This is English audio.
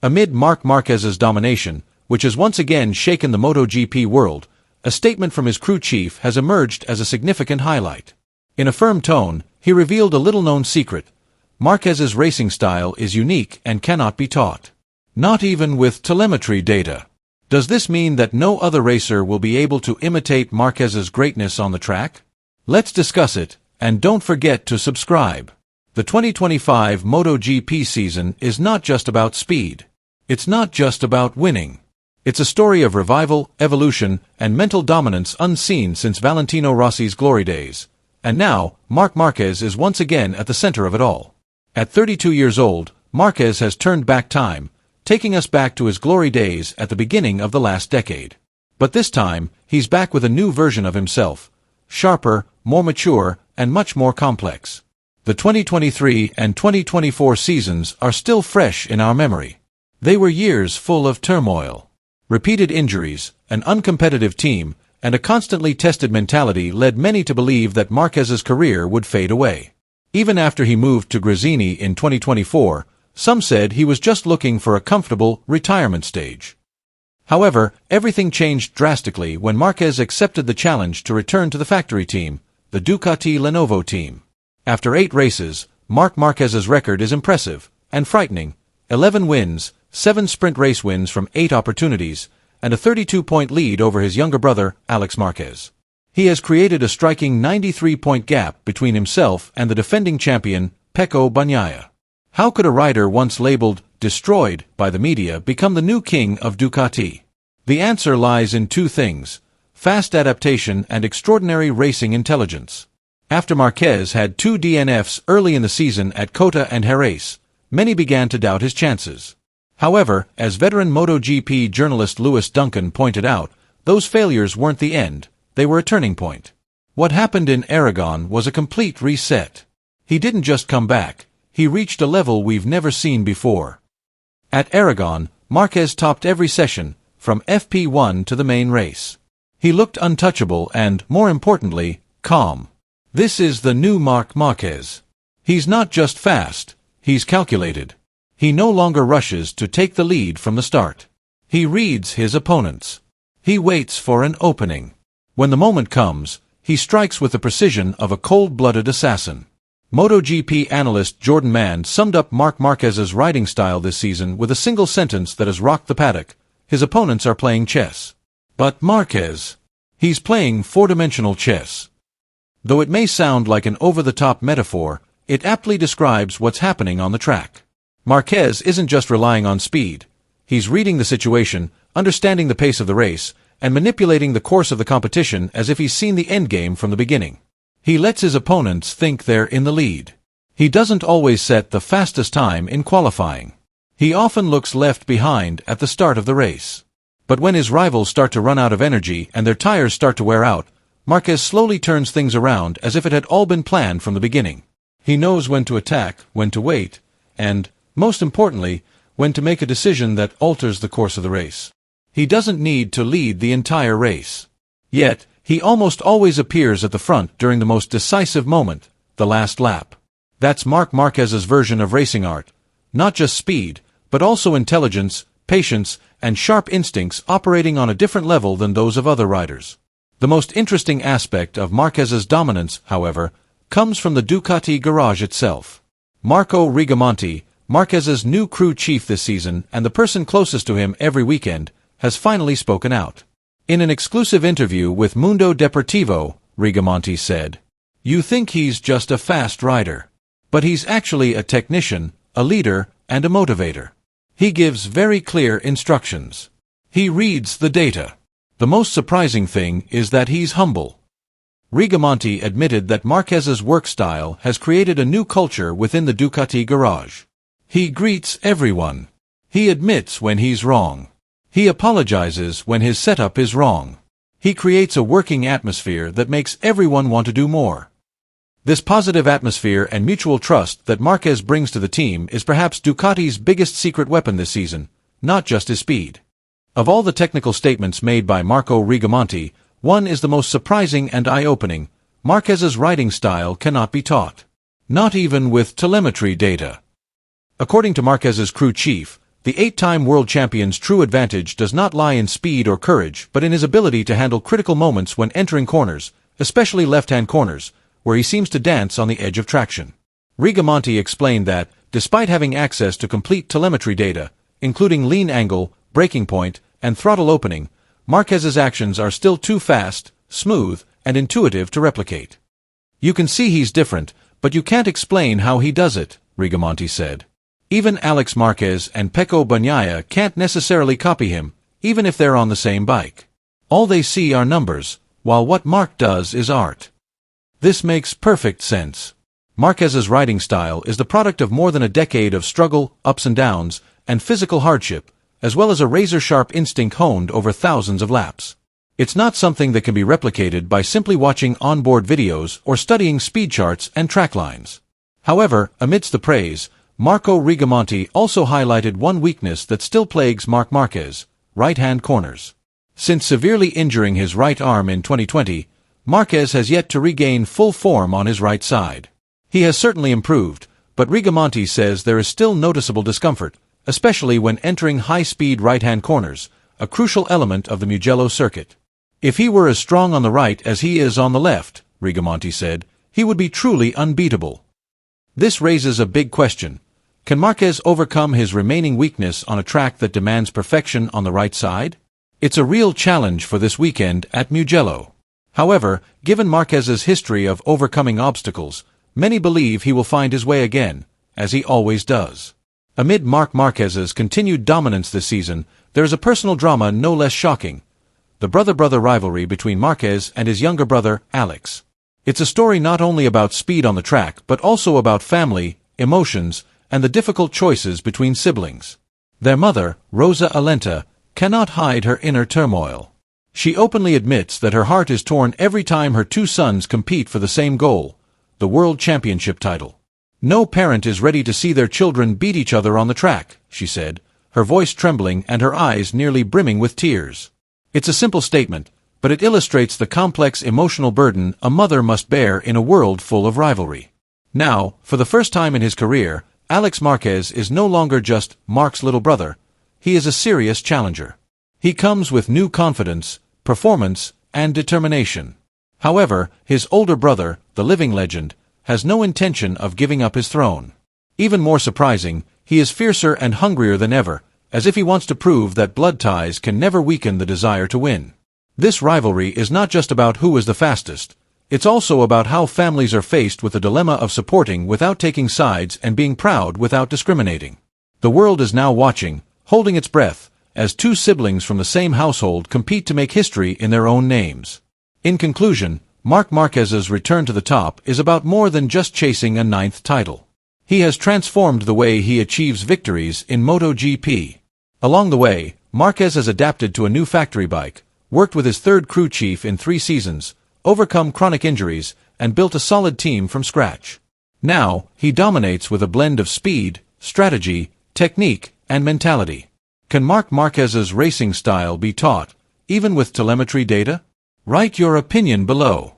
Amid Marc Marquez's domination, which has once again shaken the MotoGP world, a statement from his crew chief has emerged as a significant highlight. In a firm tone, he revealed a little-known secret. Marquez's racing style is unique and cannot be taught. Not even with telemetry data. Does this mean that no other racer will be able to imitate Marquez's greatness on the track? Let's discuss it, and don't forget to subscribe. The 2025 MotoGP season is not just about speed. It's not just about winning. It's a story of revival, evolution, and mental dominance unseen since Valentino Rossi's glory days. And now, Marc Marquez is once again at the center of it all. At 32 years old, Marquez has turned back time, taking us back to his glory days at the beginning of the last decade. But this time, he's back with a new version of himself, sharper, more mature, and much more complex. The 2023 and 2024 seasons are still fresh in our memory. They were years full of turmoil. Repeated injuries, an uncompetitive team, and a constantly tested mentality led many to believe that Marquez's career would fade away. Even after he moved to Gresini in 2024, some said he was just looking for a comfortable retirement stage. However, everything changed drastically when Marquez accepted the challenge to return to the factory team, the Ducati Lenovo team. After 8 races, Marc Marquez's record is impressive and frightening: 11 wins, 7 sprint race wins from 8 opportunities, and a 32-point lead over his younger brother, Alex Marquez. He has created a striking 93-point gap between himself and the defending champion, Pecco Bagnaia. How could a rider once labeled destroyed by the media become the new king of Ducati? The answer lies in 2 things: fast adaptation and extraordinary racing intelligence. After Marquez had 2 DNFs early in the season at Cota and Jerez, many began to doubt his chances. However, as veteran MotoGP journalist Lewis Duncan pointed out, those failures weren't the end, they were a turning point. What happened in Aragon was a complete reset. He didn't just come back, he reached a level we've never seen before. At Aragon, Marquez topped every session, from FP1 to the main race. He looked untouchable and, more importantly, calm. This is the new Marc Marquez. He's not just fast, he's calculated. He no longer rushes to take the lead from the start. He reads his opponents. He waits for an opening. When the moment comes, he strikes with the precision of a cold-blooded assassin. MotoGP analyst Jordan Mann summed up Marc Marquez's riding style this season with a single sentence that has rocked the paddock: his opponents are playing chess. But Marquez, he's playing 4-dimensional chess. Though it may sound like an over-the-top metaphor, it aptly describes what's happening on the track. Marquez isn't just relying on speed. He's reading the situation, understanding the pace of the race, and manipulating the course of the competition as if he's seen the endgame from the beginning. He lets his opponents think they're in the lead. He doesn't always set the fastest time in qualifying. He often looks left behind at the start of the race. But when his rivals start to run out of energy and their tires start to wear out, Marquez slowly turns things around as if it had all been planned from the beginning. He knows when to attack, when to wait, and, most importantly, when to make a decision that alters the course of the race. He doesn't need to lead the entire race. Yet, he almost always appears at the front during the most decisive moment, the last lap. That's Marc Marquez's version of racing art. Not just speed, but also intelligence, patience, and sharp instincts operating on a different level than those of other riders. The most interesting aspect of Marquez's dominance, however, comes from the Ducati garage itself. Marco Rigamonti, Marquez's new crew chief this season and the person closest to him every weekend, has finally spoken out. In an exclusive interview with Mundo Deportivo, Rigamonti said, "You think he's just a fast rider. But he's actually a technician, a leader, and a motivator. He gives very clear instructions. He reads the data. The most surprising thing is that he's humble." Rigamonti admitted that Marquez's work style has created a new culture within the Ducati garage. He greets everyone. He admits when he's wrong. He apologizes when his setup is wrong. He creates a working atmosphere that makes everyone want to do more. This positive atmosphere and mutual trust that Marquez brings to the team is perhaps Ducati's biggest secret weapon this season, not just his speed. Of all the technical statements made by Marco Rigamonti, one is the most surprising and eye-opening: Marquez's riding style cannot be taught. Not even with telemetry data. According to Marquez's crew chief, The 8-time world champion's true advantage does not lie in speed or courage, but in his ability to handle critical moments when entering corners, especially left-hand corners, where he seems to dance on the edge of traction. Rigamonti explained that, despite having access to complete telemetry data, including lean angle, braking point, and throttle opening, Marquez's actions are still too fast, smooth, and intuitive to replicate. "You can see he's different, but you can't explain how he does it," Rigamonti said. "Even Alex Marquez and Pecco Bagnaia can't necessarily copy him, even if they're on the same bike. All they see are numbers, while what Marc does is art." This makes perfect sense. Marquez's riding style is the product of more than a decade of struggle, ups and downs, and physical hardship, as well as a razor-sharp instinct honed over thousands of laps. It's not something that can be replicated by simply watching onboard videos or studying speed charts and track lines. However, amidst the praise, Marco Rigamonti also highlighted one weakness that still plagues Marc Marquez: right-hand corners. Since severely injuring his right arm in 2020, Marquez has yet to regain full form on his right side. He has certainly improved, but Rigamonti says there is still noticeable discomfort, especially when entering high-speed right-hand corners, a crucial element of the Mugello circuit. "If he were as strong on the right as he is on the left," Rigamonti said, "he would be truly unbeatable." This raises a big question. Can Marquez overcome his remaining weakness on a track that demands perfection on the right side? It's a real challenge for this weekend at Mugello. However, given Marquez's history of overcoming obstacles, many believe he will find his way again, as he always does. Amid Marc Marquez's continued dominance this season, there is a personal drama no less shocking: the brother-brother rivalry between Marquez and his younger brother, Alex. It's a story not only about speed on the track but also about family, emotions, and the difficult choices between siblings. Their mother, Rosa Alenta, cannot hide her inner turmoil. She openly admits that her heart is torn every time her two sons compete for the same goal: the World Championship title. "No parent is ready to see their children beat each other on the track," she said, her voice trembling and her eyes nearly brimming with tears. It's a simple statement, but it illustrates the complex emotional burden a mother must bear in a world full of rivalry. Now, for the first time in his career, Alex Marquez is no longer just Marc's little brother. He is a serious challenger. He comes with new confidence, performance, and determination. However, his older brother, the living legend, has no intention of giving up his throne. Even more surprising, he is fiercer and hungrier than ever, as if he wants to prove that blood ties can never weaken the desire to win. This rivalry is not just about who is the fastest. It's also about how families are faced with the dilemma of supporting without taking sides and being proud without discriminating. The world is now watching, holding its breath, as two siblings from the same household compete to make history in their own names. In conclusion, Marc Marquez's return to the top is about more than just chasing a 9th title. He has transformed the way he achieves victories in MotoGP. Along the way, Marquez has adapted to a new factory bike, worked with his third crew chief in 3 seasons, overcome chronic injuries, and built a solid team from scratch. Now, he dominates with a blend of speed, strategy, technique, and mentality. Can Marc Marquez's racing style be taught, even with telemetry data? Write your opinion below.